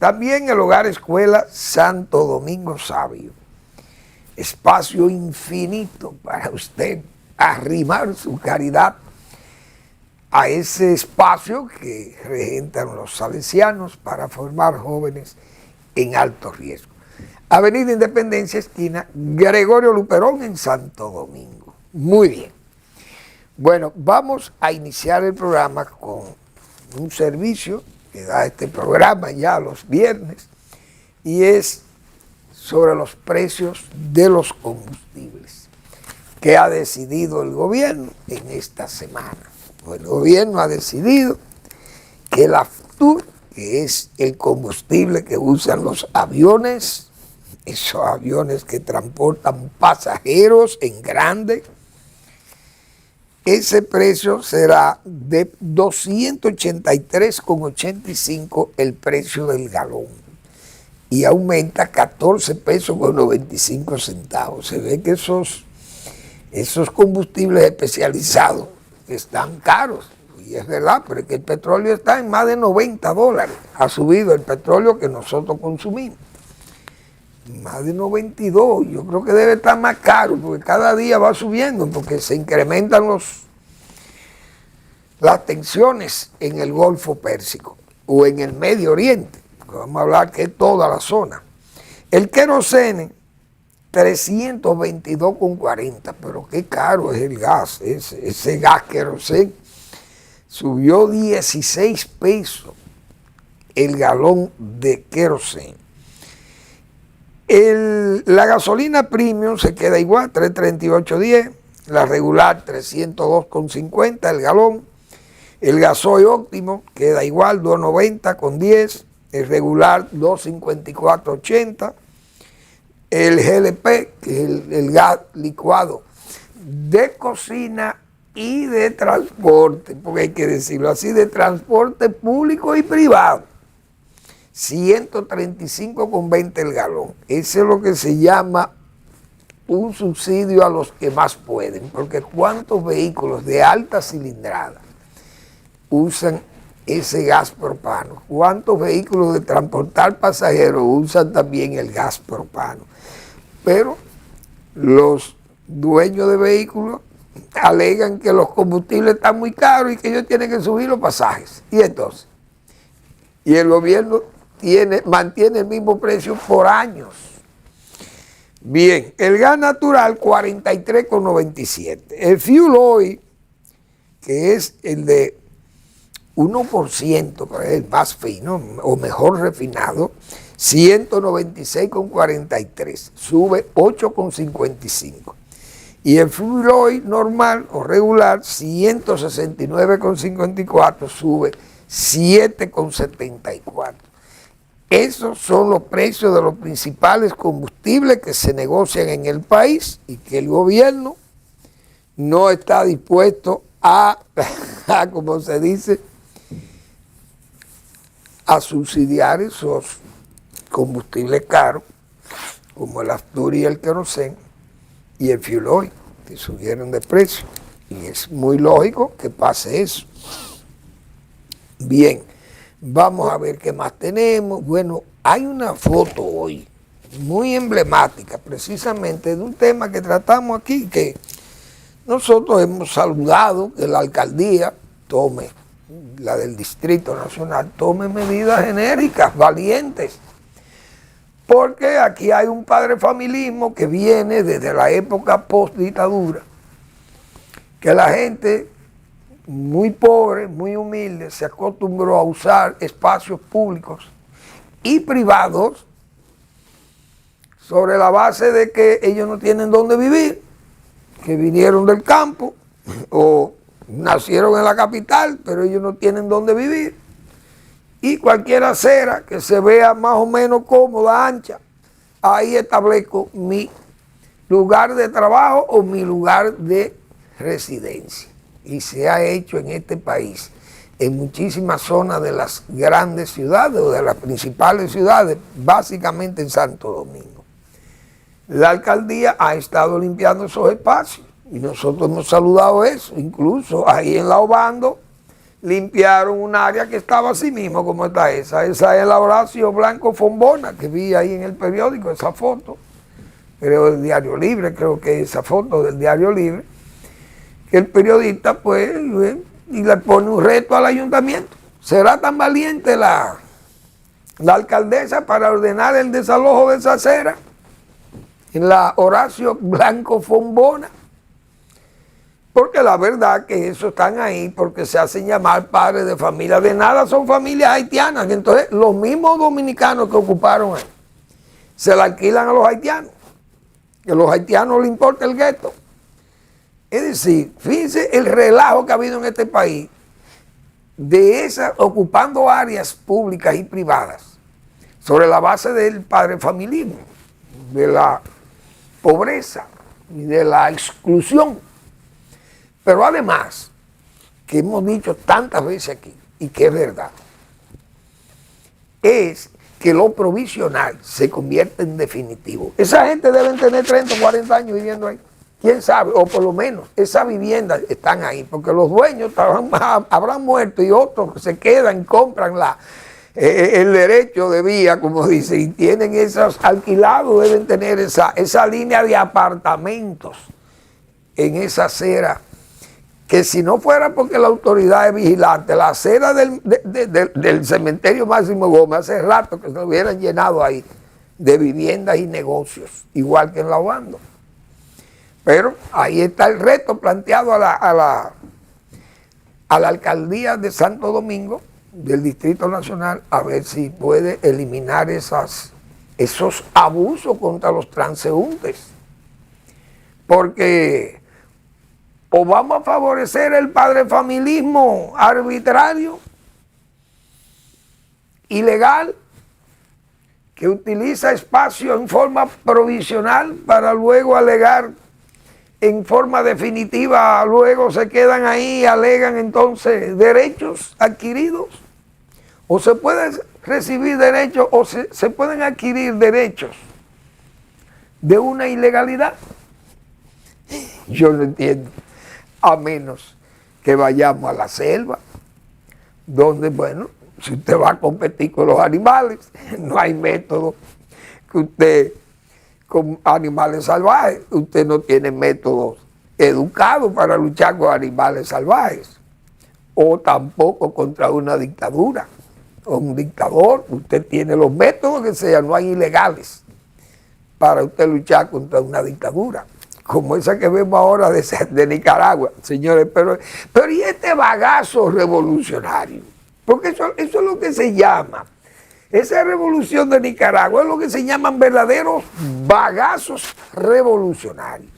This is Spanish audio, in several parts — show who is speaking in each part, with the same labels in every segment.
Speaker 1: También el Hogar Escuela Santo Domingo Sabio. Espacio infinito para usted arrimar su caridad a ese espacio que regentan los salesianos para formar jóvenes en alto riesgo. Avenida Independencia, esquina Gregorio Luperón en Santo Domingo. Muy bien. Bueno, vamos a iniciar el programa con un servicio que da este programa ya los viernes y es sobre los precios de los combustibles que ha decidido el gobierno en esta semana. Pues el gobierno ha decidido que la FTUR, que es el combustible que usan los aviones, esos aviones que transportan pasajeros en grande, ese precio será de 283,85 el precio del galón y aumenta 14 pesos con 95 centavos. Se ve que esos combustibles especializados están caros, y es verdad, pero es que el petróleo está en más de $90. Ha subido el petróleo que nosotros consumimos. Más de 92, yo creo que debe estar más caro, porque cada día va subiendo, porque se incrementan las tensiones en el Golfo Pérsico, o en el Medio Oriente, porque vamos a hablar que es toda la zona. El querosene, 322,40, pero qué caro es el gas, ese gas querosene, subió 16 pesos el galón de querosene. La gasolina premium se queda igual, 338.10, la regular 302,50 el galón, el gasoil óptimo queda igual, 290,10, el regular 254,80, el GLP, que es el gas licuado de cocina y de transporte, porque hay que decirlo así, de transporte público y privado, 135,20 el galón. Ese es lo que se llama un subsidio a los que más pueden, porque ¿cuántos vehículos de alta cilindrada usan ese gas propano? ¿Cuántos vehículos de transportar pasajeros usan también el gas propano? Pero los dueños de vehículos alegan que los combustibles están muy caros y que ellos tienen que subir los pasajes. Y entonces, y el gobierno mantiene el mismo precio por años. Bien, el gas natural 43,97. El fuel oil, que es el de 1%, pero es el más fino o mejor refinado, 196,43, sube 8,55. Y el fuel oil normal o regular, 169,54, sube 7,74. Esos son los precios de los principales combustibles que se negocian en el país y que el gobierno no está dispuesto a como se dice, a subsidiar esos combustibles caros, como el Aftur y el querosene y el fuel oil, que subieron de precio. Y es muy lógico que pase eso. Bien, vamos a ver qué más tenemos. Bueno, hay una foto hoy muy emblemática, precisamente de un tema que tratamos aquí, que nosotros hemos saludado que la alcaldía tome, la del Distrito Nacional, tome medidas enérgicas, valientes, porque aquí hay un padre familismo que viene desde la época post-dictadura, que la gente muy pobre, muy humilde, se acostumbró a usar espacios públicos y privados sobre la base de que ellos no tienen dónde vivir, que vinieron del campo o nacieron en la capital, pero ellos no tienen dónde vivir. Y cualquier acera que se vea más o menos cómoda, ancha, ahí establezco mi lugar de trabajo o mi lugar de residencia. Y se ha hecho en este país, en muchísimas zonas de las grandes ciudades o de las principales ciudades, básicamente en Santo Domingo. La alcaldía ha estado limpiando esos espacios y nosotros hemos saludado eso. Incluso ahí en La Obando limpiaron un área que estaba así mismo como está esa. Esa es la Horacio Blanco Fombona, que vi ahí en el periódico, esa foto, creo del Diario Libre, creo que esa foto del Diario Libre, que el periodista pues, y le pone un reto al ayuntamiento. ¿Será tan valiente la alcaldesa para ordenar el desalojo de esa acera en la Horacio Blanco Fombona? Porque la verdad que eso están ahí porque se hacen llamar padres de familia. De nada son familias haitianas. Entonces los mismos dominicanos que ocuparon ahí se la alquilan a los haitianos. Que a los haitianos les importa el gueto. Es decir, fíjense el relajo que ha habido en este país de esas ocupando áreas públicas y privadas sobre la base del padrefamiliismo, de la pobreza y de la exclusión. Pero además, que hemos dicho tantas veces aquí, y que es verdad, es que lo provisional se convierte en definitivo. Esa gente debe tener 30 o 40 años viviendo ahí. ¿Quién sabe? O por lo menos esas viviendas están ahí, porque los dueños habrán muerto y otros se quedan, compran el derecho de vía, como dicen, y tienen esos alquilados, deben tener esa línea de apartamentos en esa acera, que si no fuera porque la autoridad es vigilante, la acera del cementerio Máximo Gómez, hace rato que se lo hubieran llenado ahí de viviendas y negocios, igual que en La Obando. Pero ahí está el reto planteado a la alcaldía de Santo Domingo, del Distrito Nacional, a ver si puede eliminar esos abusos contra los transeúntes. Porque o vamos a favorecer el padrefamilismo arbitrario, ilegal, que utiliza espacio en forma provisional para luego alegar en forma definitiva, luego se quedan ahí y alegan entonces derechos adquiridos, o se pueden recibir derechos o se pueden adquirir derechos de una ilegalidad. Yo no entiendo. A menos que vayamos a la selva, donde, bueno, si usted va a competir con los animales, no hay método que usted, con animales salvajes, usted no tiene métodos educados para luchar con animales salvajes, o tampoco contra una dictadura, o un dictador. Usted tiene los métodos que sean, no hay ilegales para usted luchar contra una dictadura, como esa que vemos ahora de Nicaragua, señores. Pero ¿y este bagazo revolucionario? Porque eso es lo que se llama. Esa revolución de Nicaragua es lo que se llaman verdaderos bagazos revolucionarios.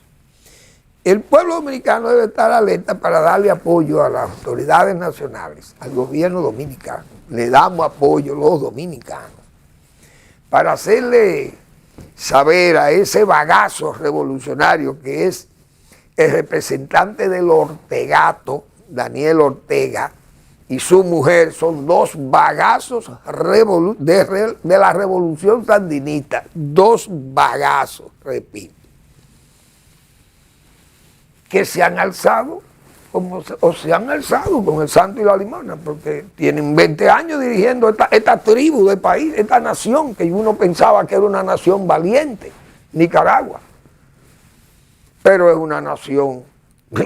Speaker 1: El pueblo dominicano debe estar alerta para darle apoyo a las autoridades nacionales, al gobierno dominicano. Le damos apoyo los dominicanos para hacerle saber a ese bagazo revolucionario que es el representante del Ortegato, Daniel Ortega, y su mujer, son dos bagazos de la revolución sandinista, dos bagazos, repito, que se han alzado se han alzado con el santo y la limona, porque tienen 20 años dirigiendo esta tribu de país, esta nación que uno pensaba que era una nación valiente, Nicaragua. Pero es una nación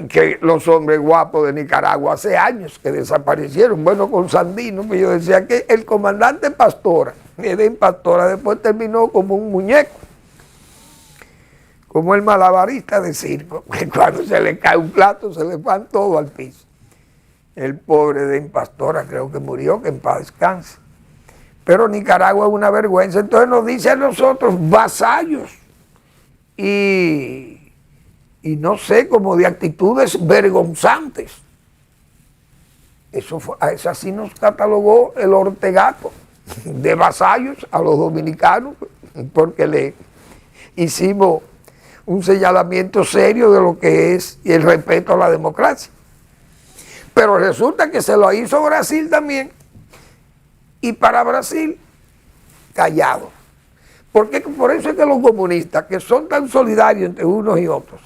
Speaker 1: que los hombres guapos de Nicaragua hace años que desaparecieron. Bueno, con Sandino, que yo decía que el comandante Pastora, Edén Pastora, después terminó como un muñeco, como el malabarista de circo, que cuando se le cae un plato se le van todo al piso. El pobre Edén Pastora creo que murió, que en paz descanse. Pero Nicaragua es una vergüenza. Entonces nos dice a nosotros vasallos y no sé, como de actitudes vergonzantes. Eso así nos catalogó el Ortegato, de vasallos a los dominicanos, porque le hicimos un señalamiento serio de lo que es el respeto a la democracia. Pero resulta que se lo hizo Brasil también, y para Brasil, callado. Porque por eso es que los comunistas, que son tan solidarios entre unos y otros,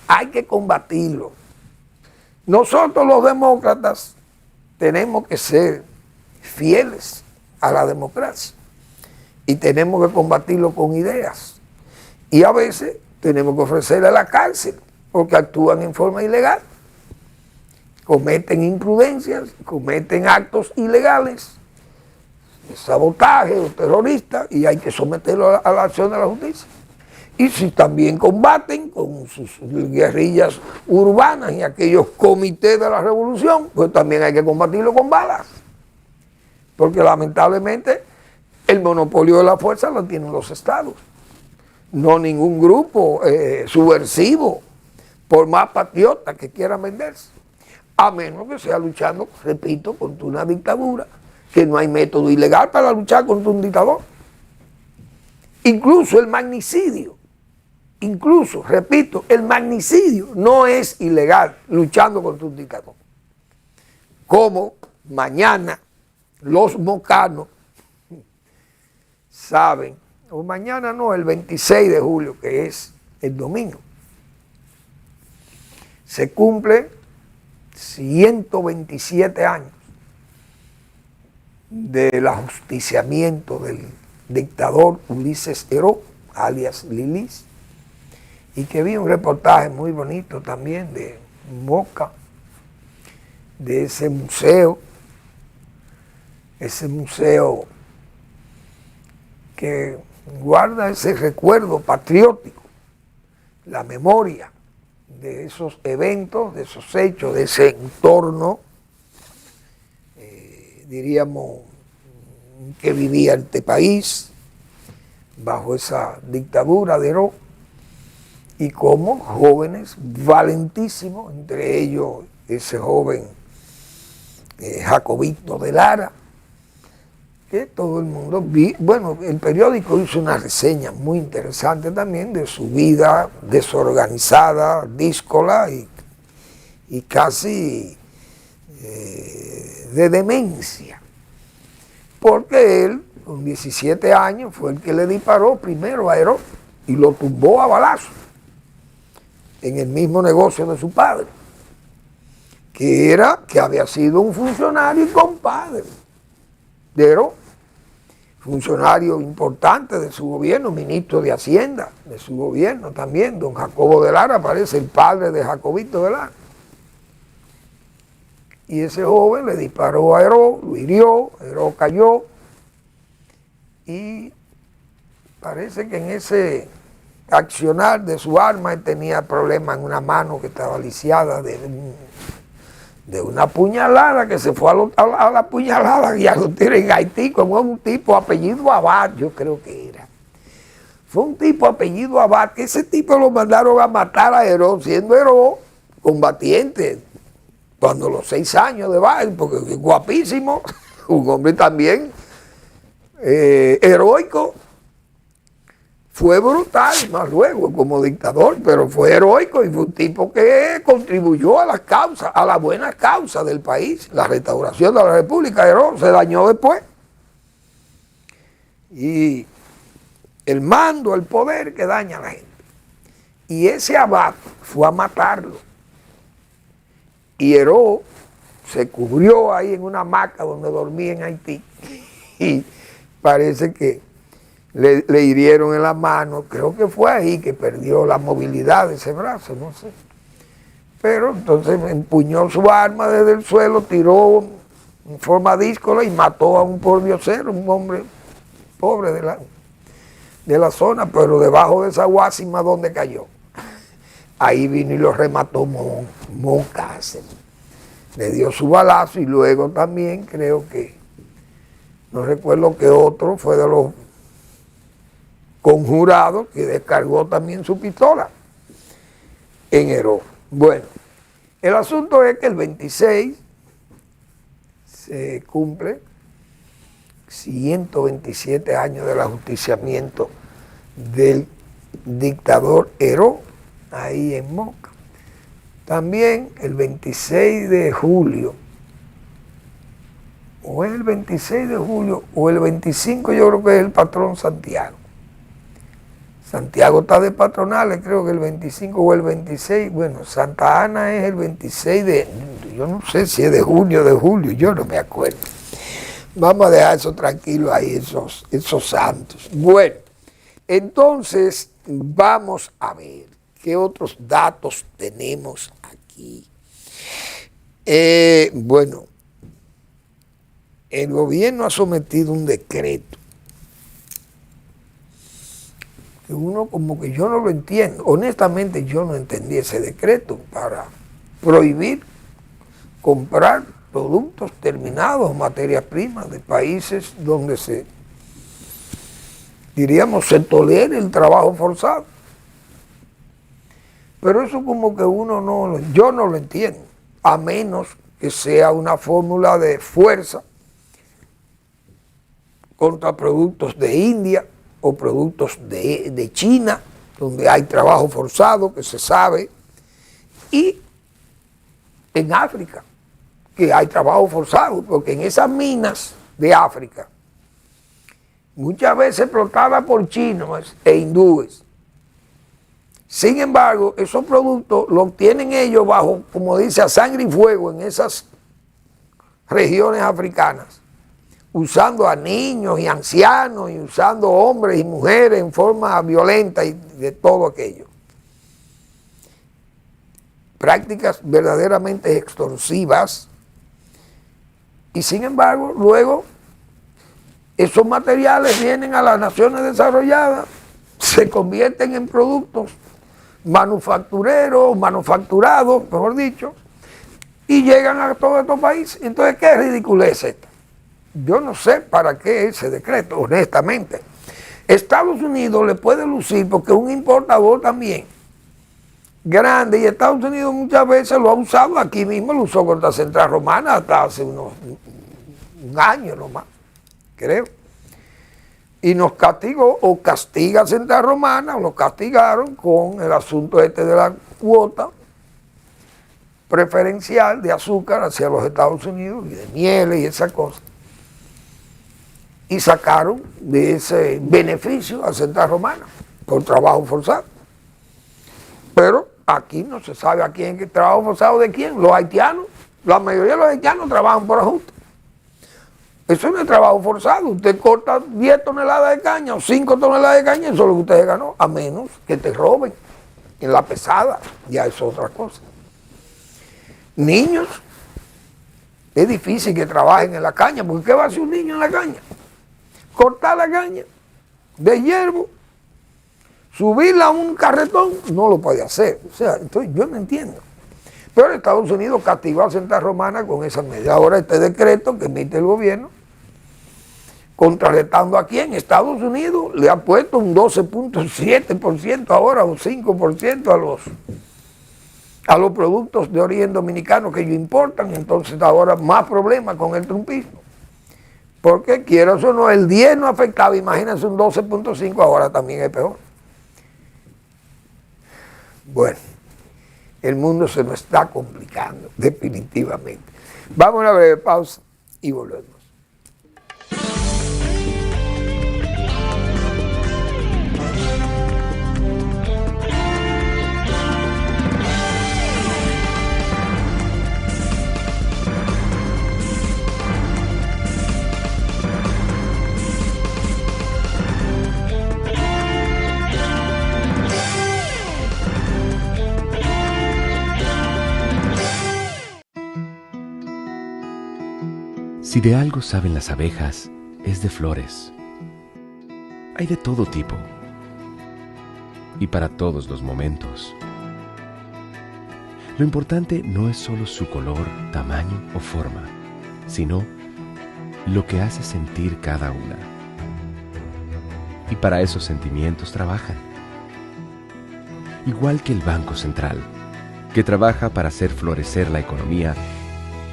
Speaker 1: hay que combatirlos. Nosotros los demócratas tenemos que ser fieles a la democracia y tenemos que combatirlo con ideas. Y a veces tenemos que ofrecerle la cárcel porque actúan en forma ilegal, cometen imprudencias, cometen actos ilegales, de sabotaje o terrorista, y hay que someterlo a la acción de la justicia. Y si también combaten con sus guerrillas urbanas y aquellos comités de la revolución, pues también hay que combatirlo con balas. Porque lamentablemente el monopolio de la fuerza lo tienen los estados. No ningún grupo subversivo, por más patriota que quiera venderse. A menos que sea luchando, repito, contra una dictadura, que no hay método ilegal para luchar contra un dictador. Incluso el magnicidio. Incluso, repito, el magnicidio no es ilegal luchando contra un dictador. Como mañana los mocanos saben, o mañana no, el 26 de julio, que es el domingo, se cumplen 127 años del ajusticiamiento del dictador Ulises Heró, alias Lilis, y que vi un reportaje muy bonito también de Moca, de ese museo que guarda ese recuerdo patriótico, la memoria de esos eventos, de esos hechos, de ese entorno, diríamos, que vivía este país bajo esa dictadura de Heró, y como jóvenes valentísimos, entre ellos ese joven Jacobito de Lara, que todo el mundo bueno, el periódico hizo una reseña muy interesante también de su vida desorganizada, díscola y casi de demencia, porque él con 17 años fue el que le disparó primero a Heró y lo tumbó a balazo en el mismo negocio de su padre, que había sido un funcionario y compadre de Heró, funcionario importante de su gobierno, ministro de Hacienda de su gobierno también, don Jacobo de Lara, parece el padre de Jacobito de Lara. Y ese joven le disparó a Heró, lo hirió, Heró cayó, y parece que en ese accionar de su arma él tenía problemas en una mano que estaba lisiada de una puñalada que se fue a la puñalada y a lo tiro en Haití, como un tipo apellido Abad, yo creo que era. Fue un tipo apellido Abad, que ese tipo lo mandaron a matar a Heró, siendo Heró combatiente, cuando los 6 años de edad, porque es guapísimo, un hombre también heroico. Fue brutal, más luego, como dictador, pero fue heroico y fue un tipo que contribuyó a las causas, a la buena causa del país, la restauración de la República. Heró se dañó después. Y el mando, el poder que daña a la gente. Y ese Abad fue a matarlo. Y Heró se cubrió ahí en una hamaca donde dormía en Haití. Y parece que le hirieron en la mano, creo que fue ahí que perdió la movilidad de ese brazo, no sé. Pero entonces empuñó su arma desde el suelo, tiró en forma díscola y mató a un pordiosero, un hombre pobre de la zona, pero debajo de esa guásima donde cayó. Ahí vino y lo remató Moncácer. Le dio su balazo y luego también creo que, no recuerdo que otro fue de los conjurado que descargó también su pistola en Heró. Bueno, el asunto es que el 26 se cumple 127 años del ajusticiamiento del dictador Heró, ahí en Moca. También el 26 de julio, o es el 26 de julio, o el 25, yo creo que es el patrón Santiago. Santiago está de patronales, creo que el 25 o el 26, bueno, Santa Ana es el 26 de yo no sé si es de junio o de julio, yo no me acuerdo. Vamos a dejar eso tranquilo ahí, esos santos. Bueno, entonces vamos a ver qué otros datos tenemos aquí. Bueno, el gobierno ha sometido un decreto que uno como que yo no lo entiendo. Honestamente yo no entendí ese decreto para prohibir comprar productos terminados, materias primas de países donde se tolera el trabajo forzado. Pero eso como que yo no lo entiendo, a menos que sea una fórmula de fuerza contra productos de India o productos de China, donde hay trabajo forzado, que se sabe, y en África, que hay trabajo forzado, porque en esas minas de África, muchas veces explotadas por chinos e hindúes, sin embargo, esos productos los obtienen ellos bajo, como dice, a sangre y fuego en esas regiones africanas, usando a niños y ancianos y usando hombres y mujeres en forma violenta y de todo aquello. Prácticas verdaderamente extorsivas. Y sin embargo, luego esos materiales vienen a las naciones desarrolladas, se convierten en productos manufacturados, mejor dicho, y llegan a todos estos países. Entonces, ¿qué ridiculez es esta? Yo no sé para qué ese decreto, honestamente. Estados Unidos le puede lucir porque es un importador también grande, y Estados Unidos muchas veces lo ha usado, aquí mismo lo usó contra Central Romana hasta hace un año nomás, creo. Y nos castigó, o castiga a Central Romana, o nos castigaron con el asunto de la cuota preferencial de azúcar hacia los Estados Unidos, y de mieles y esas cosas. Y sacaron de ese beneficio a Central Romana por trabajo forzado. Pero aquí no se sabe a quién es trabajo forzado de quién. Los haitianos, la mayoría de los haitianos trabajan por ajuste. Eso no es trabajo forzado. Usted corta 10 toneladas de caña o 5 toneladas de caña, eso es lo que usted ganó, a menos que te roben en la pesada, ya es otra cosa. Niños, es difícil que trabajen en la caña, porque ¿qué va a hacer un niño en la caña? Cortar la caña de hierbo, subirla a un carretón, no lo puede hacer. O sea, entonces yo no entiendo. Pero Estados Unidos castigó a Central Romana con esa medida. Ahora este decreto que emite el gobierno, contrarrestando aquí en Estados Unidos, le ha puesto un 12.7% ahora, un 5% a los productos de origen dominicano que ellos importan. Entonces ahora más problemas con el trumpismo. Porque quieras o no, el 10 no afectaba, imagínense un 12.5, ahora también es peor. Bueno, el mundo se nos está complicando, definitivamente. Vamos a una breve pausa y volvemos.
Speaker 2: Si de algo saben las abejas, es de flores. Hay de todo tipo y para todos los momentos. Lo importante no es solo su color, tamaño o forma, sino lo que hace sentir cada una. Y para esos sentimientos trabajan. Igual que el Banco Central, que trabaja para hacer florecer la economía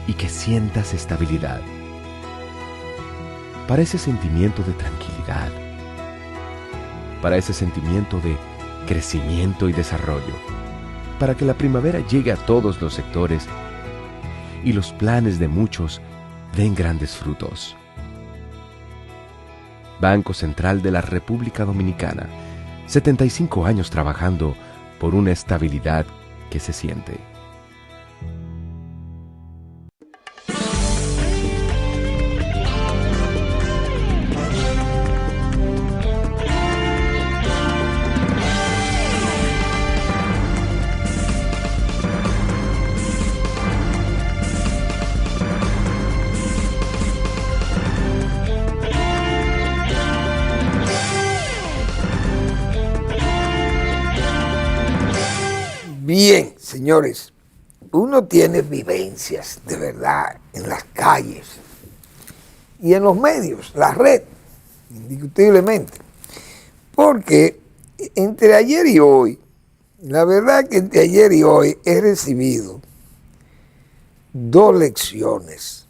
Speaker 2: y que sientas estabilidad. Para ese sentimiento de tranquilidad, para ese sentimiento de crecimiento y desarrollo, para que la primavera llegue a todos los sectores y los planes de muchos den grandes frutos. Banco Central de la República Dominicana, 75 años trabajando por una estabilidad que se siente.
Speaker 1: Bien, señores, uno tiene vivencias de verdad en las calles y en los medios, la red, indiscutiblemente. Porque entre ayer y hoy, la verdad que entre ayer y hoy he recibido 2 lecciones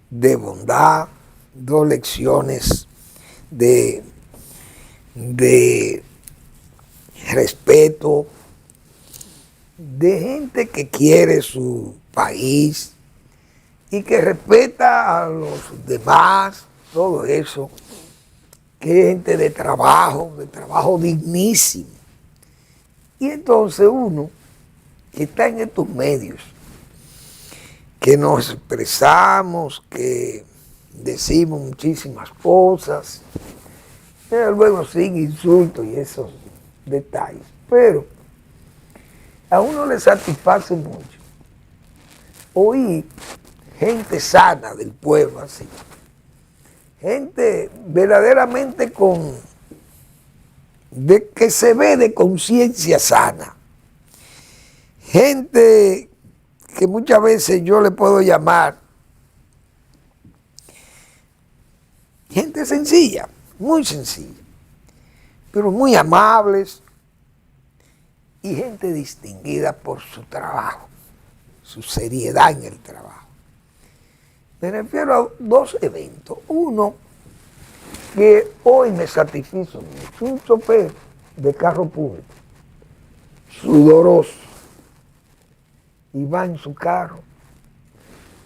Speaker 1: de bondad, 2 lecciones de respeto, de gente que quiere su país y que respeta a los demás, todo eso, que es gente de trabajo dignísimo. Y entonces uno que está en estos medios, que nos expresamos, que decimos muchísimas cosas, pero luego siguen insultos y esos detalles. Pero a uno le satisface mucho oír gente sana del pueblo así, gente verdaderamente que se ve de conciencia sana, gente que muchas veces yo le puedo llamar gente sencilla, muy sencilla, pero muy amables y gente distinguida por su trabajo, su seriedad en el trabajo. Me refiero a 2 eventos. Uno que hoy me satisfizo mucho, un chofer de carro público, sudoroso, y va en su carro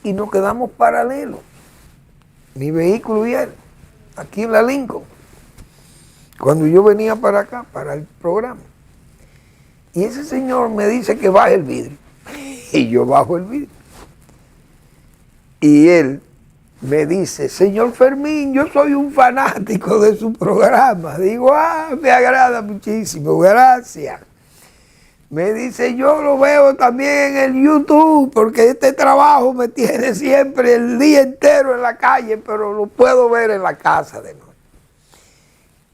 Speaker 1: y nos quedamos paralelos, mi vehículo y él, aquí en la Lincoln, cuando yo venía para acá, para el programa. Y ese señor me dice que baje el vidrio, y yo bajo el vidrio. Y él me dice: señor Fermín, yo soy un fanático de su programa. Digo: me agrada muchísimo, gracias. Me dice: yo lo veo también en el YouTube, porque este trabajo me tiene siempre el día entero en la calle, pero lo puedo ver en la casa de noche.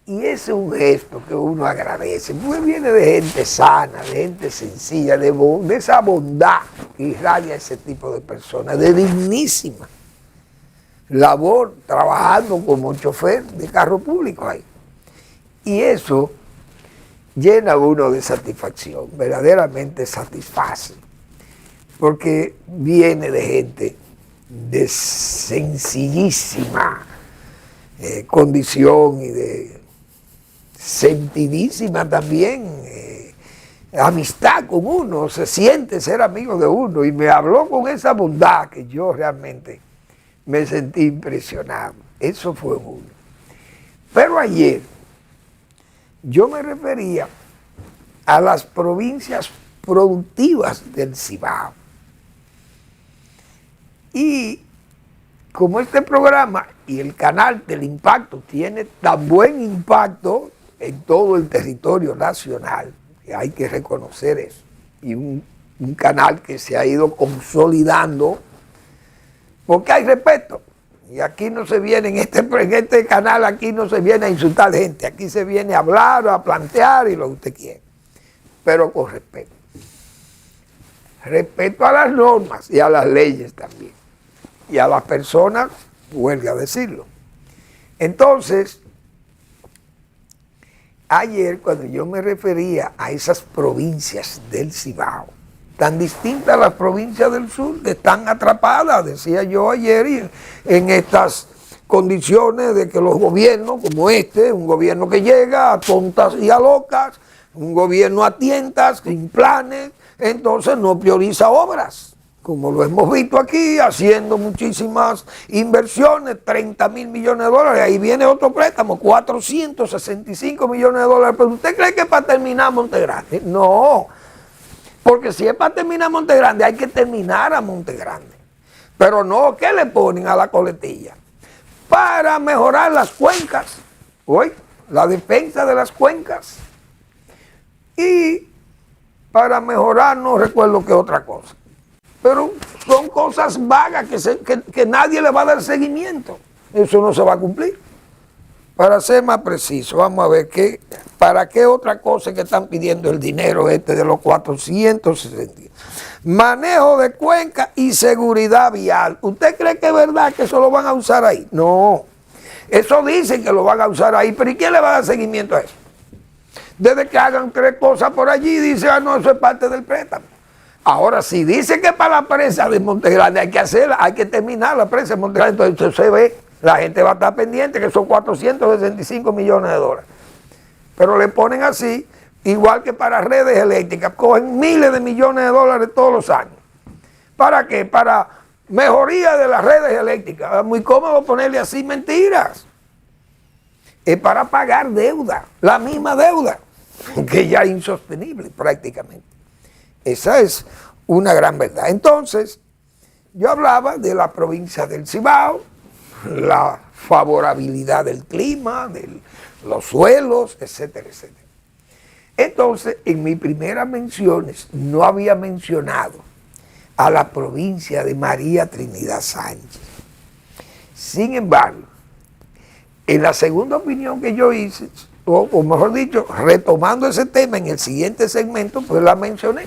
Speaker 1: Y ese es un gesto que uno agradece, porque viene de gente sana, de gente sencilla, de esa bondad que irradia ese tipo de personas, de dignísima labor, trabajando como chofer de carro público ahí. Y eso llena a uno de satisfacción, verdaderamente satisface, porque viene de gente de sencillísima condición y de sentidísima también amistad con uno, se siente ser amigo de uno, y me habló con esa bondad que yo realmente me sentí impresionado. Eso fue uno. Pero ayer yo me refería a las provincias productivas del Cibao. Y como este programa y el canal del Impacto tiene tan buen impacto en todo el territorio nacional, que hay que reconocer eso, y un canal que se ha ido consolidando, porque hay respeto. Y aquí no se viene, en este canal, aquí no se viene a insultar gente, aquí se viene a hablar, a plantear y lo que usted quiere, pero con respeto. Respeto a las normas y a las leyes también, y a las personas, huelga decirlo. Entonces, ayer cuando yo me refería a esas provincias del Cibao, tan distintas a las provincias del sur, que están atrapadas, decía yo ayer, en estas condiciones de que los gobiernos como este, un gobierno que llega a tontas y a locas, un gobierno a tientas, sin planes, entonces no prioriza obras, como lo hemos visto aquí, haciendo muchísimas inversiones, 30.000 millones de dólares, ahí viene otro préstamo, 465 millones de dólares, pero ¿usted cree que es para terminar Monte Grande? No, porque si es para terminar Monte Grande, hay que terminar a Monte Grande, pero no, ¿qué le ponen a la coletilla? Para mejorar las cuencas, hoy, la defensa de las cuencas, y para mejorar no recuerdo qué otra cosa. Pero son cosas vagas que nadie le va a dar seguimiento. Eso no se va a cumplir. Para ser más preciso, vamos a ver para qué otra cosa que están pidiendo el dinero de los 460. Manejo de cuenca y seguridad vial. ¿Usted cree que es verdad que eso lo van a usar ahí? No. Eso dicen que lo van a usar ahí, pero ¿y quién le va a dar seguimiento a eso? Desde que hagan 3 cosas por allí, dice, no, eso es parte del préstamo. Ahora, si dice que para la presa de Montegrande hay que hacerla, hay que terminar la presa de Montegrande, entonces eso se ve, la gente va a estar pendiente, que son 465 millones de dólares. Pero le ponen así, igual que para redes eléctricas, cogen miles de millones de dólares todos los años. ¿Para qué? Para mejoría de las redes eléctricas. Es muy cómodo ponerle así mentiras. Es para pagar deuda, la misma deuda, que ya es insostenible prácticamente. Esa es una gran verdad. Entonces, yo hablaba de la provincia del Cibao, la favorabilidad del clima, de los suelos, etcétera, etcétera. Entonces, en mis primeras menciones no había mencionado a la provincia de María Trinidad Sánchez. Sin embargo, en la segunda opinión que yo hice, o mejor dicho, retomando ese tema en el siguiente segmento, pues la mencioné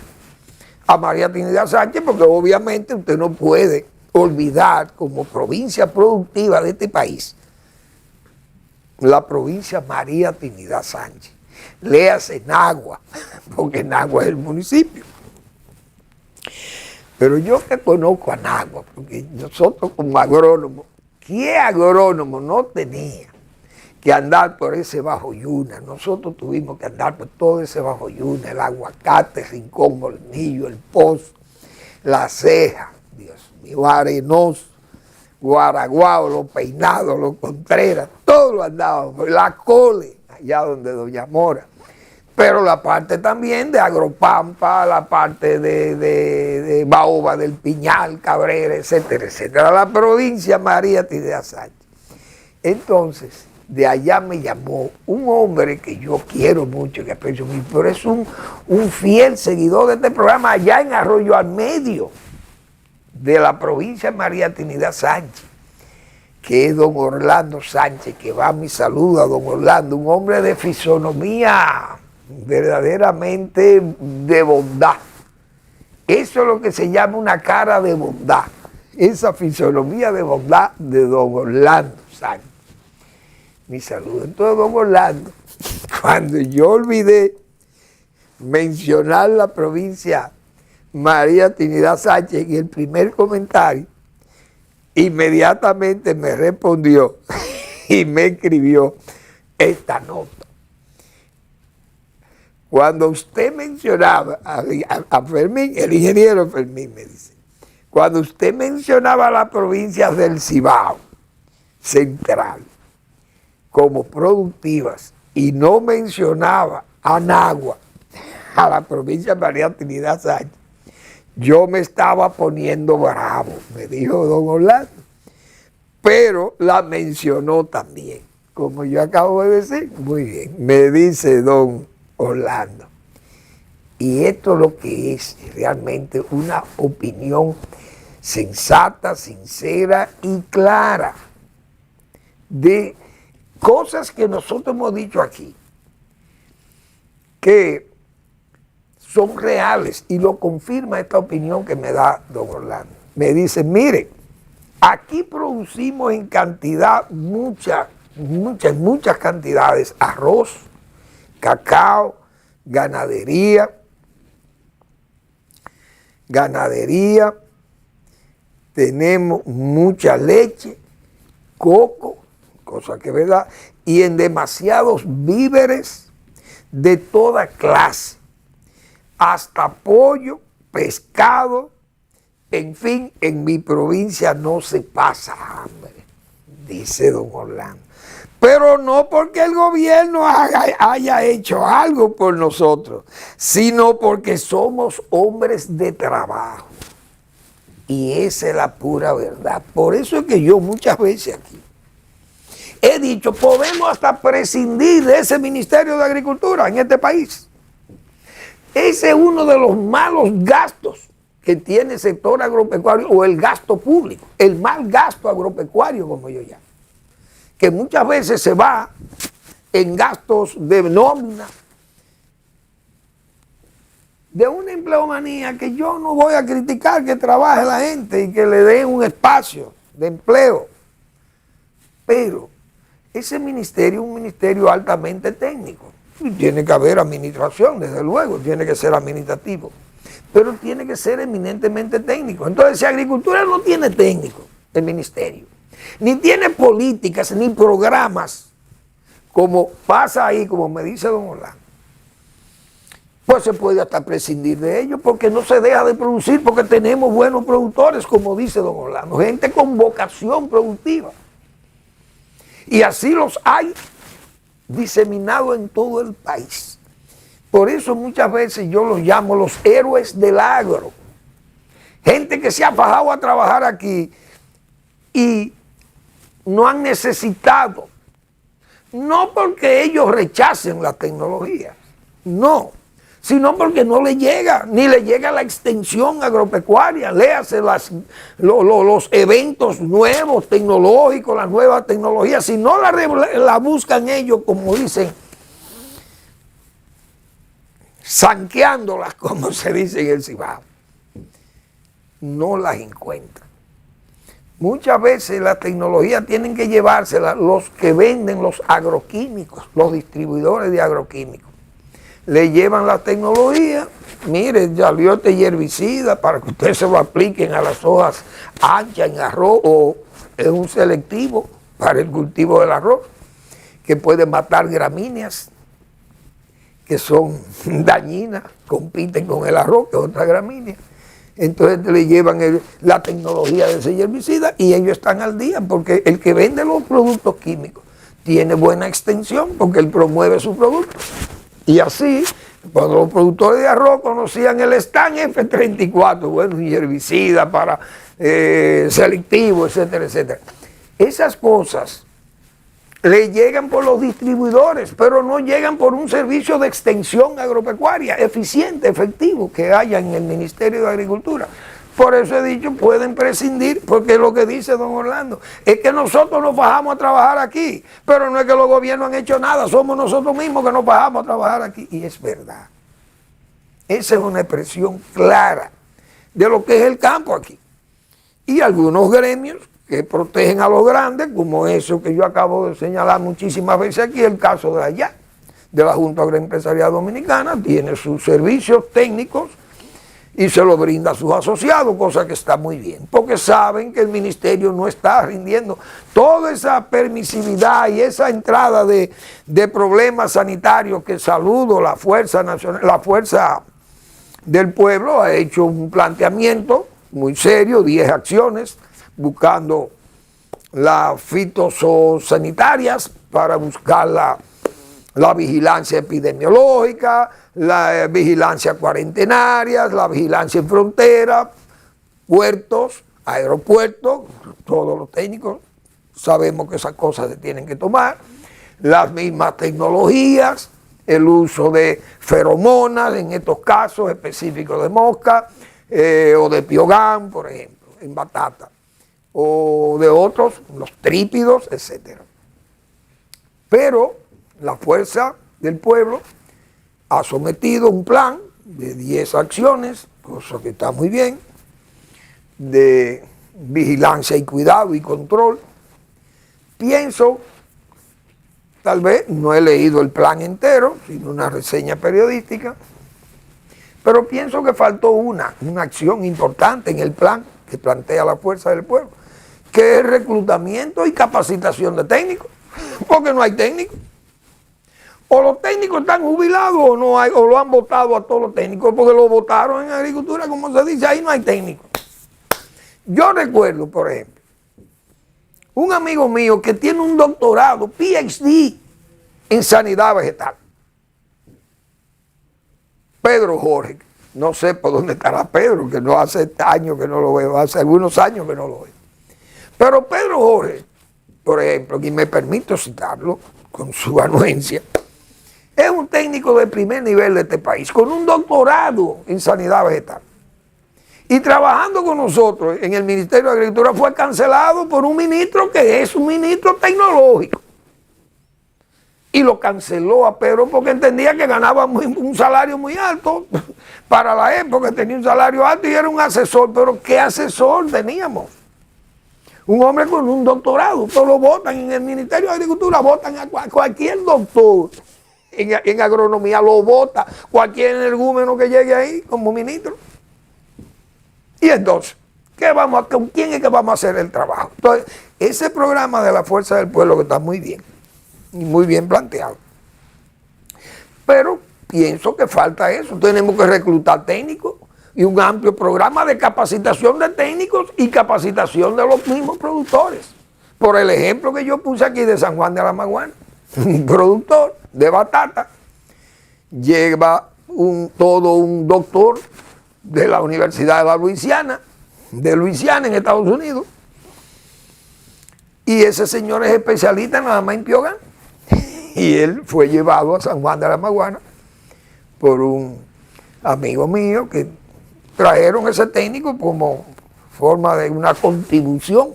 Speaker 1: a María Trinidad Sánchez, porque obviamente usted no puede olvidar como provincia productiva de este país la provincia María Trinidad Sánchez. Léase Nagua, porque Nagua es el municipio. Pero yo que conozco a Nagua, porque nosotros como agrónomos, ¿qué agrónomo no tenía que andar por ese Bajo Yuna? Nosotros tuvimos que andar por todo ese Bajo Yuna, el Aguacate, Rincón, Hornillo, el Pozo, La Ceja, Dios mío, Arenoso, Guaraguao, Los Peinados, Los Contreras, todo lo andábamos, La Cole, allá donde Doña Mora. Pero la parte también de Agropampa, la parte de Baoba del Piñal, Cabrera, etcétera, etcétera. La provincia María Trinidad Sánchez. Entonces, de allá me llamó un hombre que yo quiero mucho, que aprecio mucho, pero es un fiel seguidor de este programa allá en Arroyo al Medio, de la provincia María Trinidad Sánchez, que es don Orlando Sánchez, que va mi saludo a don Orlando, un hombre de fisonomía verdaderamente de bondad. Eso es lo que se llama una cara de bondad, esa fisonomía de bondad de don Orlando Sánchez. Mi saludo. Entonces, don Orlando, cuando yo olvidé mencionar la provincia María Trinidad Sánchez en el primer comentario, inmediatamente me respondió y me escribió esta nota. Cuando usted mencionaba a Fermín, el ingeniero Fermín me dice, cuando usted mencionaba las provincias del Cibao Central como productivas y no mencionaba a Nagua, a la provincia de María Trinidad Sánchez, yo me estaba poniendo bravo, me dijo don Orlando, pero la mencionó también, como yo acabo de decir. Muy bien, me dice don Orlando. Y esto es lo que es realmente una opinión sensata, sincera y clara de cosas que nosotros hemos dicho aquí, que son reales, y lo confirma esta opinión que me da don Orlando. Me dice, mire, aquí producimos en cantidad, muchas cantidades, arroz, cacao, ganadería, tenemos mucha leche, coco, cosa que es verdad, y en demasiados víveres de toda clase, hasta pollo, pescado, en fin, en mi provincia no se pasa hambre, dice don Orlando. Pero no porque el gobierno haya hecho algo por nosotros, sino porque somos hombres de trabajo. Y esa es la pura verdad. Por eso es que yo muchas veces aquí he dicho, podemos hasta prescindir de ese Ministerio de Agricultura en este país. Ese es uno de los malos gastos que tiene el sector agropecuario, o el gasto público, el mal gasto agropecuario, como yo llamo. que muchas veces se va en gastos de nómina, de una empleomanía que yo no voy a criticar que trabaje la gente y que le den un espacio de empleo, pero ese ministerio es un ministerio altamente técnico. Y tiene que haber administración, desde luego, tiene que ser administrativo, pero tiene que ser eminentemente técnico. Entonces, si Agricultura no tiene técnico, el ministerio, ni tiene políticas, ni programas, como pasa ahí, como me dice don Orlando, pues se puede hasta prescindir de ellos, porque no se deja de producir, porque tenemos buenos productores, como dice don Orlando, gente con vocación productiva. Y así los hay diseminados en todo el país. Por eso muchas veces yo los llamo los héroes del agro. Gente que se ha fajado a trabajar aquí y no han necesitado, no porque ellos rechacen la tecnología, no, sino porque no le llega, ni le llega la extensión agropecuaria, léase los eventos nuevos tecnológicos, las nuevas tecnologías, si no la buscan ellos, como dicen, zanqueándolas, como se dice en el Cibao, no las encuentran. Muchas veces la tecnología tienen que llevársela los que venden los agroquímicos, los distribuidores de agroquímicos. Le llevan la tecnología, mire, salió este herbicida para que ustedes se lo apliquen a las hojas anchas en arroz, o es un selectivo para el cultivo del arroz, que puede matar gramíneas, que son dañinas, compiten con el arroz, que es otra gramínea. Entonces le llevan la tecnología de ese herbicida y ellos están al día, porque el que vende los productos químicos tiene buena extensión, porque él promueve su producto. Y así, cuando los productores de arroz conocían el Stan F34, bueno, un herbicida para selectivo, etcétera, etcétera. Esas cosas le llegan por los distribuidores, pero no llegan por un servicio de extensión agropecuaria eficiente, efectivo, que haya en el Ministerio de Agricultura. Por eso he dicho, pueden prescindir, porque lo que dice don Orlando es que nosotros nos bajamos a trabajar aquí, pero no es que los gobiernos han hecho nada, somos nosotros mismos que nos bajamos a trabajar aquí. Y es verdad. Esa es una expresión clara de lo que es el campo aquí. Y algunos gremios que protegen a los grandes, como eso que yo acabo de señalar muchísimas veces aquí, el caso de allá, de la Junta Agroempresarial Dominicana, tiene sus servicios técnicos y se lo brinda a sus asociados, cosa que está muy bien, porque saben que el ministerio no está rindiendo. Toda esa permisividad y esa entrada de problemas sanitarios que saludo, la Fuerza Nacional, la Fuerza del Pueblo ha hecho un planteamiento muy serio, 10 acciones, buscando las fitosanitarias para buscar la vigilancia epidemiológica, la vigilancia cuarentenaria, la vigilancia en frontera, puertos, aeropuertos, todos los técnicos sabemos que esas cosas se tienen que tomar, las mismas tecnologías, el uso de feromonas, en estos casos específicos de mosca, o de piogán, por ejemplo, en batata, o de otros, los trípidos, etc. Pero la Fuerza del Pueblo ha sometido un plan de 10 acciones, cosa que está muy bien, de vigilancia y cuidado y control. Pienso, tal vez, no he leído el plan entero, sino una reseña periodística, pero pienso que faltó una acción importante en el plan que plantea la Fuerza del Pueblo, que es reclutamiento y capacitación de técnicos, porque no hay técnicos. O los técnicos están jubilados o no hay, o lo han votado a todos los técnicos, porque lo votaron en agricultura, como se dice, ahí no hay técnicos. Yo recuerdo, por ejemplo, un amigo mío que tiene un doctorado, PhD, en sanidad vegetal. Pedro Jorge, no sé por dónde estará Pedro, que no hace años que no lo veo, hace algunos años que no lo veo. Pero Pedro Jorge, por ejemplo, y me permito citarlo con su anuencia, es un técnico de primer nivel de este país, con un doctorado en sanidad vegetal. Y trabajando con nosotros en el Ministerio de Agricultura fue cancelado por un ministro que es un ministro tecnológico. Y lo canceló a Pedro porque entendía que ganaba un salario muy alto. Para la época tenía un salario alto y era un asesor. Pero ¿qué asesor teníamos? Un hombre con un doctorado. Todos lo votan en el Ministerio de Agricultura, votan a cualquier doctor en agronomía, lo vota cualquier energúmeno que llegue ahí como ministro. Y entonces, ¿con quién es que vamos a hacer el trabajo? Entonces, ese programa de la Fuerza del Pueblo que está muy bien, y muy bien planteado. Pero pienso que falta eso. Tenemos que reclutar técnicos y un amplio programa de capacitación de técnicos y capacitación de los mismos productores. Por el ejemplo que yo puse aquí de San Juan de la Maguana, un productor de batata lleva todo un doctor de la Universidad de la Luisiana, en Estados Unidos, y ese señor es especialista nada más en Piogán. Y él fue llevado a San Juan de la Maguana por un amigo mío que trajeron ese técnico como forma de una contribución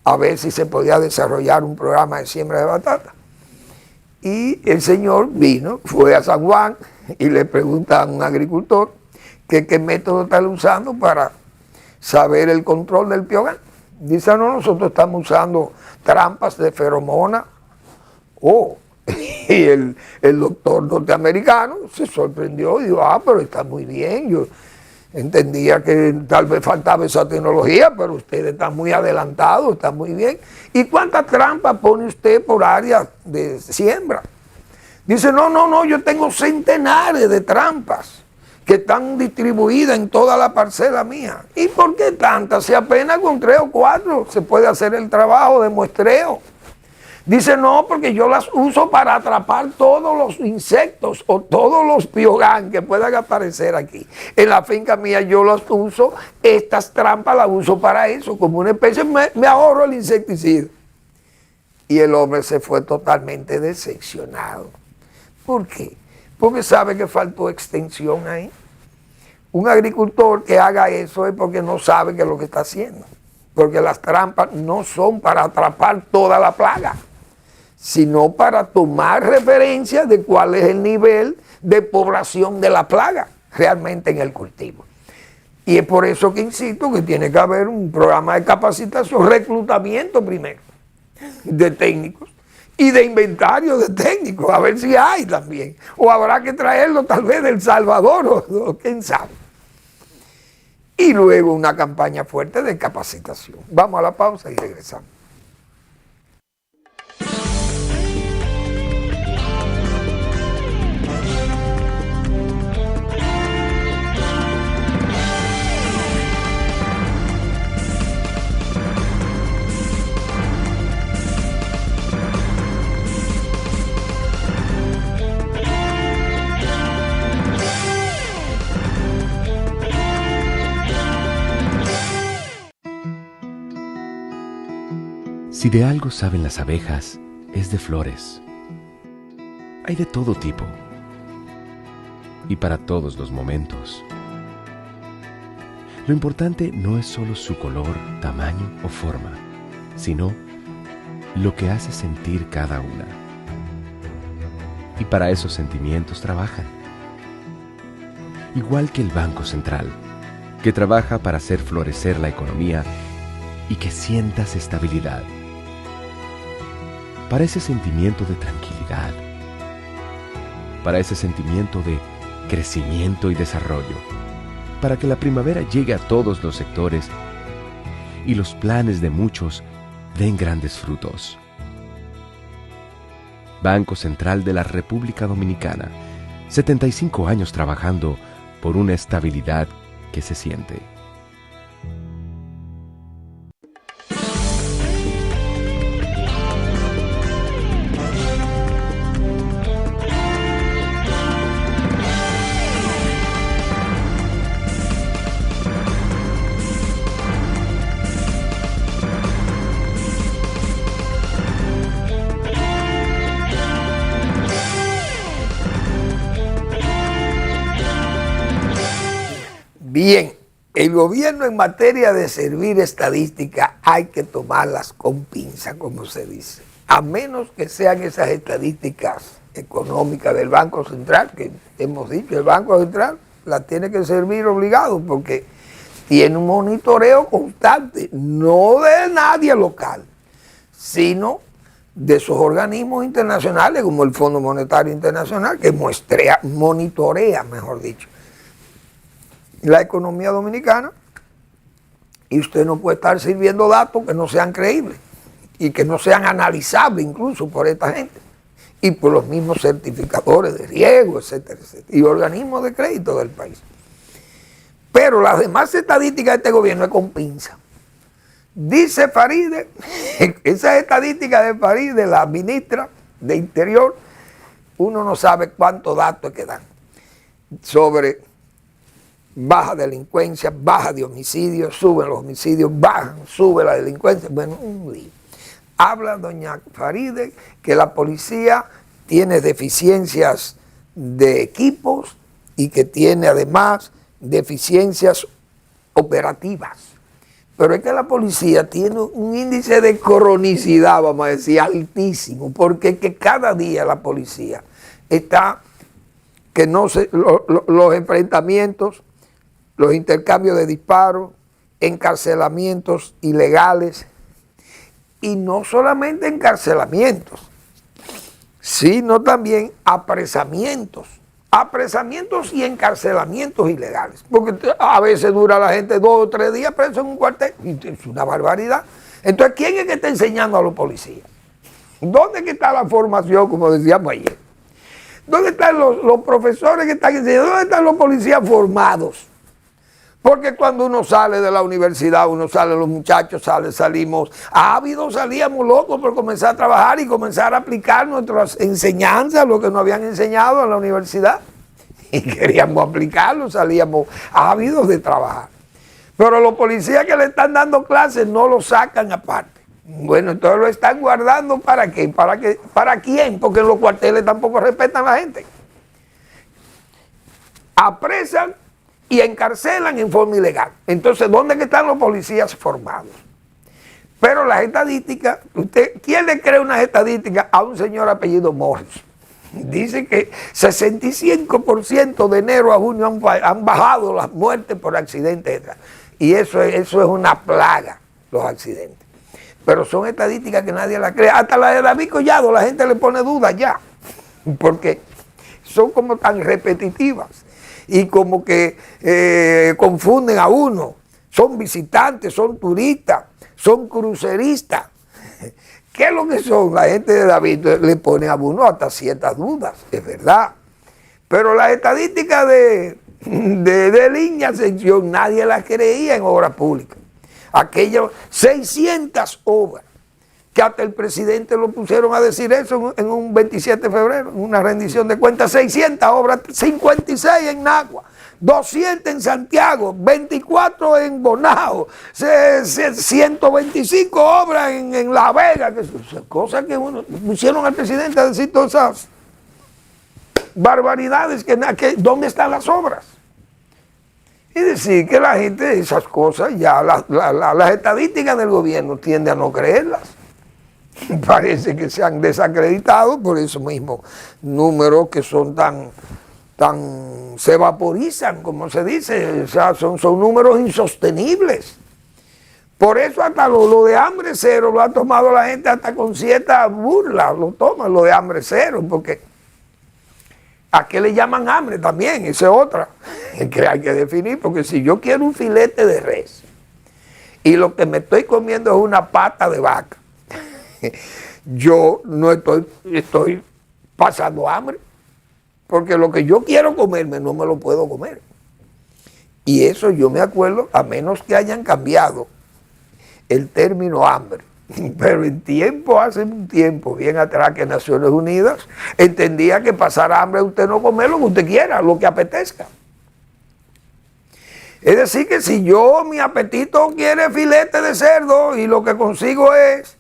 Speaker 1: a ver si se podía desarrollar un programa de siembra de batata. Y el señor vino, fue a San Juan y le pregunta a un agricultor qué método está usando para saber el control del Piogán. Dice, no, nosotros estamos usando trampas de feromona. Y el doctor norteamericano se sorprendió y dijo, pero está muy bien, yo entendía que tal vez faltaba esa tecnología, pero ustedes están muy adelantados, está muy bien. ¿Y cuántas trampas pone usted por área de siembra? Dice, no, yo tengo centenares de trampas que están distribuidas en toda la parcela mía. ¿Y por qué tantas? Si apenas con 3 o 4 se puede hacer el trabajo de muestreo. Dice, no, porque yo las uso para atrapar todos los insectos o todos los piogán que puedan aparecer aquí. En la finca mía yo las uso, estas trampas las uso para eso, como una especie, me ahorro el insecticida. Y el hombre se fue totalmente decepcionado. ¿Por qué? Porque sabe que faltó extensión ahí. Un agricultor que haga eso es porque no sabe qué es lo que está haciendo. Porque las trampas no son para atrapar toda la plaga, sino para tomar referencia de cuál es el nivel de población de la plaga realmente en el cultivo. Y es por eso que insisto que tiene que haber un programa de capacitación, reclutamiento primero de técnicos y de inventario de técnicos, a ver si hay también. O habrá que traerlo tal vez de El Salvador o quién sabe. Y luego una campaña fuerte de capacitación. Vamos a la pausa y regresamos.
Speaker 2: Si de algo saben las abejas, es de flores. Hay de todo tipo y para todos los momentos. Lo importante no es solo su color, tamaño o forma, sino lo que hace sentir cada una. Y para esos sentimientos trabajan. Igual que el Banco Central, que trabaja para hacer florecer la economía y que sientas estabilidad. Para ese sentimiento de tranquilidad, para ese sentimiento de crecimiento y desarrollo, para que la primavera llegue a todos los sectores y los planes de muchos den grandes frutos. Banco Central de la República Dominicana, 75 años trabajando por una estabilidad que se siente.
Speaker 1: Bien, el gobierno en materia de servir estadística hay que tomarlas con pinza, como se dice. A menos que sean esas estadísticas económicas del Banco Central, que hemos dicho, el Banco Central la tiene que servir obligado porque tiene un monitoreo constante, no de nadie local, sino de esos organismos internacionales como el Fondo Monetario Internacional, que monitorea, mejor dicho, la economía dominicana, y usted no puede estar sirviendo datos que no sean creíbles y que no sean analizables incluso por esta gente y por los mismos certificadores de riesgo, etcétera, etcétera, y organismos de crédito del país. Pero las demás estadísticas de este gobierno es con pinza. Dice Faride, esa estadística de Faride, la ministra de Interior, uno no sabe cuántos datos que dan sobre baja delincuencia, baja de homicidios, suben los homicidios, bajan, sube la delincuencia. Bueno, un lío. Habla doña Faride que la policía tiene deficiencias de equipos y que tiene además deficiencias operativas. Pero es que la policía tiene un índice de cronicidad, vamos a decir, altísimo, porque es que cada día la policía está, que no se, los enfrentamientos, los intercambios de disparos, encarcelamientos ilegales, y no solamente encarcelamientos, sino también apresamientos y encarcelamientos ilegales, porque a veces dura la gente 2 o 3 días preso en un cuartel, y es una barbaridad. Entonces, ¿quién es que está enseñando a los policías? ¿Dónde está la formación, como decíamos ayer? ¿Dónde están los profesores que están enseñando? ¿Dónde están los policías formados? Porque cuando uno sale de la universidad, los muchachos salimos ávidos, salíamos locos por comenzar a trabajar y comenzar a aplicar nuestras enseñanzas, lo que nos habían enseñado en la universidad. Y queríamos aplicarlo, salíamos ávidos de trabajar. Pero los policías que le están dando clases no lo sacan aparte. Bueno, entonces lo están guardando ¿para qué? ¿Para quién? Porque en los cuarteles tampoco respetan a la gente. Apresan y encarcelan en forma ilegal. Entonces, ¿dónde están los policías formados? Pero las estadísticas, ¿quién le cree unas estadísticas a un señor apellido Morris? Dice que 65% de enero a junio han bajado las muertes por accidentes. Y eso es una plaga, los accidentes. Pero son estadísticas que nadie las cree. Hasta la de David Collado la gente le pone dudas ya, porque son como tan repetitivas y como que confunden a uno. Son visitantes, son turistas, son cruceristas. ¿Qué es lo que son? La gente de David le pone a uno hasta ciertas dudas, es verdad. Pero las estadísticas de línea sección nadie las creía en obras públicas. Aquellas 600 obras, que hasta el presidente lo pusieron a decir eso en un 27 de febrero, en una rendición de cuentas, 600 obras, 56 en Nagua, 200 en Santiago, 24 en Bonao, 125 obras en La Vega, que cosas que pusieron al presidente a decir todas esas barbaridades, ¿dónde están las obras? Es decir, que la gente, esas cosas, ya las estadísticas del gobierno tienden a no creerlas. Parece que se han desacreditado por esos mismos números que son se vaporizan, como se dice, o sea, son números insostenibles. Por eso hasta lo de hambre cero lo ha tomado la gente hasta con cierta burla, lo toman lo de hambre cero, porque ¿a qué le llaman hambre también? Esa es otra que hay que definir, porque si yo quiero un filete de res y lo que me estoy comiendo es una pata de vaca, yo no estoy pasando hambre, porque lo que yo quiero comerme no me lo puedo comer. Y eso yo me acuerdo, a menos que hayan cambiado el término hambre. Pero hace un tiempo, bien atrás, que Naciones Unidas entendía que pasar hambre usted no comer lo que usted quiera, lo que apetezca. Es decir, que si mi apetito quiere filete de cerdo y lo que consigo es,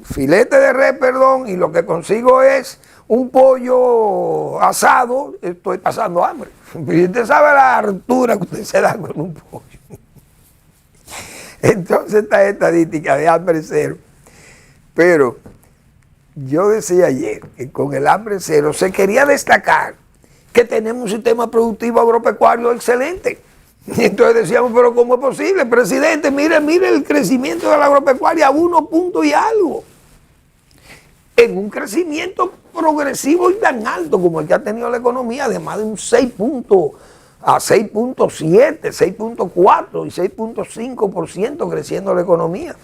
Speaker 1: filete de res, perdón, y lo que consigo es un pollo asado, estoy pasando hambre. Y usted sabe la hartura que usted se da con un pollo. Entonces esta estadística de hambre cero. Pero yo decía ayer que con el hambre cero se quería destacar que tenemos un sistema productivo agropecuario excelente. Y entonces decíamos, pero ¿cómo es posible? Presidente, mire el crecimiento de la agropecuaria a 1 punto y algo. En un crecimiento progresivo y tan alto como el que ha tenido la economía, de más de un 6 puntos a 6.7, 6.4 y 6.5% creciendo la economía.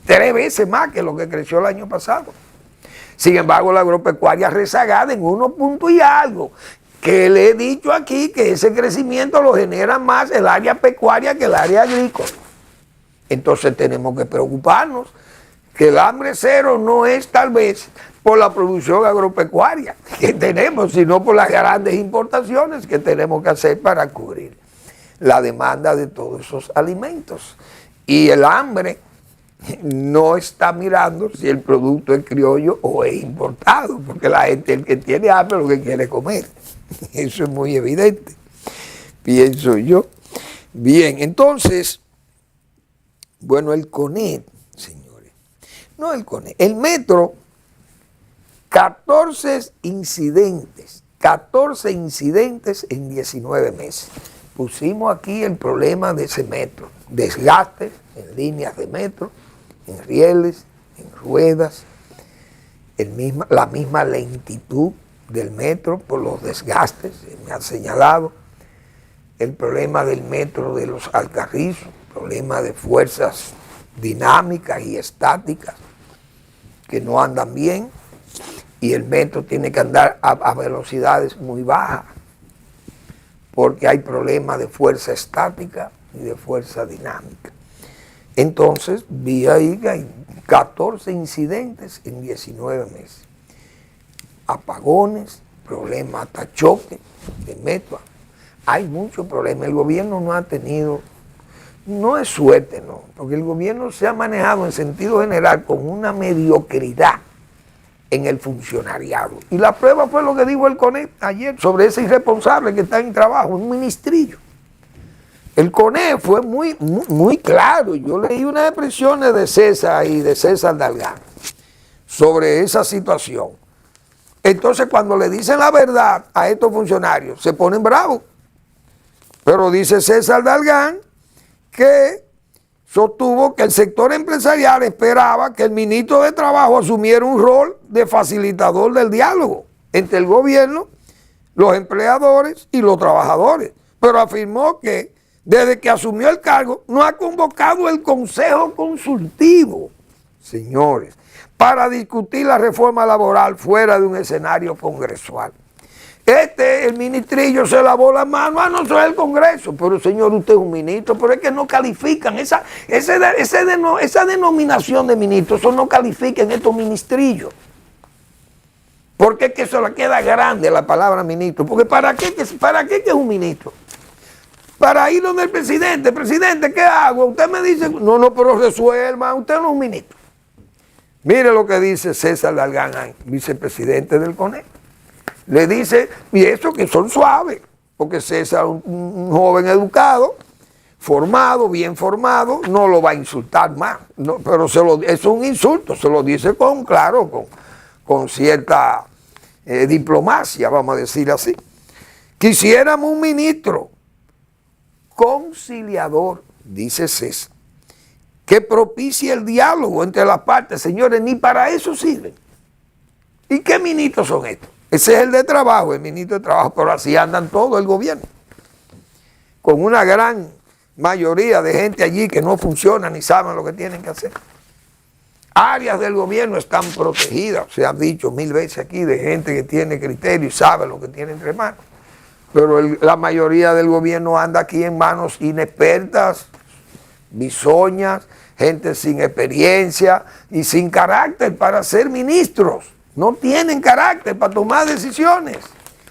Speaker 1: 3 veces más que lo que creció el año pasado. Sin embargo, la agropecuaria rezagada en 1 punto y algo. Que le he dicho aquí que ese crecimiento lo genera más el área pecuaria que el área agrícola. Entonces tenemos que preocuparnos que el hambre cero no es tal vez por la producción agropecuaria que tenemos, sino por las grandes importaciones que tenemos que hacer para cubrir la demanda de todos esos alimentos. Y el hambre no está mirando si el producto es criollo o es importado, porque la gente, el que tiene hambre, lo que quiere comer. Eso es muy evidente, pienso yo. Bien, entonces, bueno, el CONET, señores, no el CONET, el metro, 14 incidentes en 19 meses. Pusimos aquí el problema de ese metro, desgastes en líneas de metro, en rieles, en ruedas, la misma lentitud del metro por los desgastes, me han señalado, el problema del metro de los Alcarrizos, problema de fuerzas dinámicas y estáticas que no andan bien, y el metro tiene que andar a velocidades muy bajas, porque hay problemas de fuerza estática y de fuerza dinámica. Entonces, vi ahí que hay 14 incidentes en 19 meses. Apagones, problemas hasta choque de metro. Hay muchos problemas. El gobierno no ha tenido, no es suerte, no, porque el gobierno se ha manejado en sentido general con una mediocridad en el funcionariado. Y la prueba fue lo que dijo el CONET ayer sobre ese irresponsable que está en trabajo, un ministrillo. El CONET fue muy claro. Yo leí unas expresiones de César y de César Dalgán sobre esa situación. Entonces, cuando le dicen la verdad a estos funcionarios, se ponen bravos. Pero dice César Dalgán que sostuvo que el sector empresarial esperaba que el ministro de Trabajo asumiera un rol de facilitador del diálogo entre el gobierno, los empleadores y los trabajadores. Pero afirmó que desde que asumió el cargo no ha convocado el Consejo Consultivo, señores, para discutir la reforma laboral fuera de un escenario congresual. El ministrillo se lavó la mano, no soy el Congreso, pero señor, usted es un ministro, pero es que no califican, esa denominación de ministro, eso no califica en estos ministrillos. Porque es que eso le queda grande la palabra ministro, porque ¿para qué es un ministro? Para ir donde el presidente, ¿qué hago? Usted me dice, no, pero resuelva, usted no es un ministro. Mire lo que dice César Dalgán, vicepresidente del CONET. Le dice, y eso que son suaves, porque César, un joven educado, formado, bien formado, no lo va a insultar más. No, pero es un insulto, se lo dice con cierta diplomacia, vamos a decir así. Quisiéramos un ministro conciliador, dice César, que propicie el diálogo entre las partes. Señores, ni para eso sirven. ¿Y qué ministros son estos? Ese es el de trabajo, el ministro de trabajo, pero así andan todo el gobierno, con una gran mayoría de gente allí que no funciona ni saben lo que tienen que hacer. Áreas del gobierno están protegidas, se ha dicho 1000 veces aquí, de gente que tiene criterio y sabe lo que tiene entre manos. Pero la mayoría del gobierno anda aquí en manos inexpertas, bisoñas, gente sin experiencia y sin carácter para ser ministros. No tienen carácter para tomar decisiones.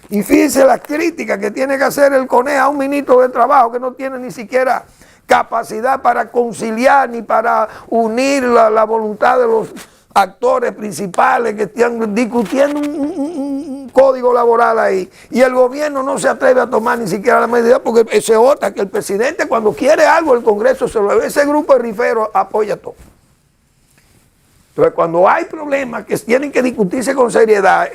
Speaker 1: Y fíjense las críticas que tiene que hacer el CONET a un ministro de Trabajo que no tiene ni siquiera capacidad para conciliar ni para unir la voluntad de los actores principales que están discutiendo un código laboral ahí, y el gobierno no se atreve a tomar ni siquiera la medida, porque se vota que el presidente cuando quiere algo el Congreso se lo ve. Ese grupo de riferos apoya todo. Entonces cuando hay problemas que tienen que discutirse con seriedad,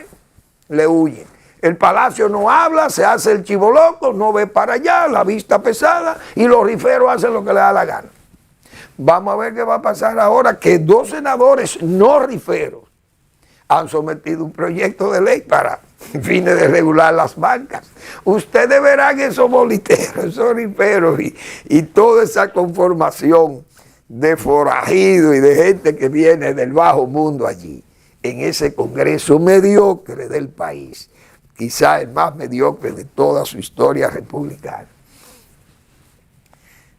Speaker 1: le huyen. El Palacio no habla, se hace el chivo loco, no ve para allá, la vista pesada, y los riferos hacen lo que les da la gana. Vamos a ver qué va a pasar ahora que 2 senadores no riferos han sometido un proyecto de ley para fines de regular las bancas. Ustedes verán esos boliteros, esos riferos y toda esa conformación de forajidos y de gente que viene del bajo mundo allí, en ese Congreso mediocre del país, quizá el más mediocre de toda su historia republicana.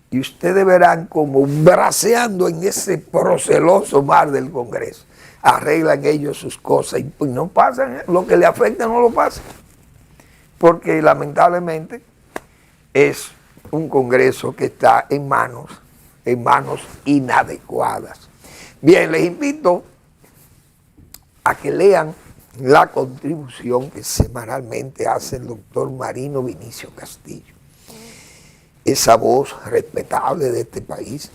Speaker 1: Y ustedes verán como braceando en ese proceloso mar del Congreso, arreglan ellos sus cosas y pues no pasan, lo que le afecta no lo pasa. Porque lamentablemente es un Congreso que está en manos inadecuadas. Bien, les invito a que lean la contribución que semanalmente hace el doctor Marino Vinicio Castillo. Esa voz respetable de este país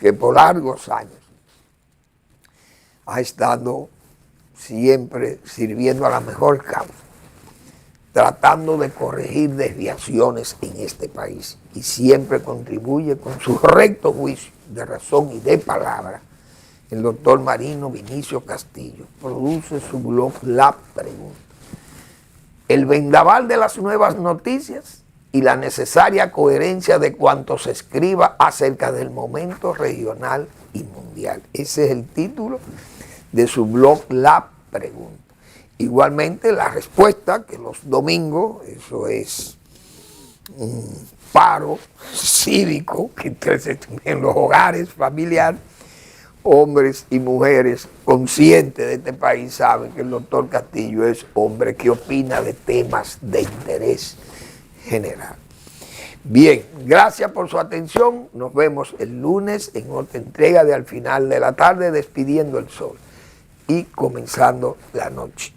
Speaker 1: que por largos años ha estado siempre sirviendo a la mejor causa, tratando de corregir desviaciones en este país, y siempre contribuye con su recto juicio de razón y de palabra. El doctor Marino Vinicio Castillo produce su blog La Pregunta, el vendaval de las nuevas noticias y la necesaria coherencia de cuanto se escriba acerca del momento regional y mundial. Ese es el título de su blog La Pregunta. Igualmente la respuesta, que los domingos, eso es un paro cívico que en los hogares familiares, hombres y mujeres conscientes de este país saben que el doctor Castillo es hombre que opina de temas de interés general. Bien, gracias por su atención. Nos vemos el lunes en otra entrega de Al Final de la Tarde, despidiendo el sol y comenzando la noche.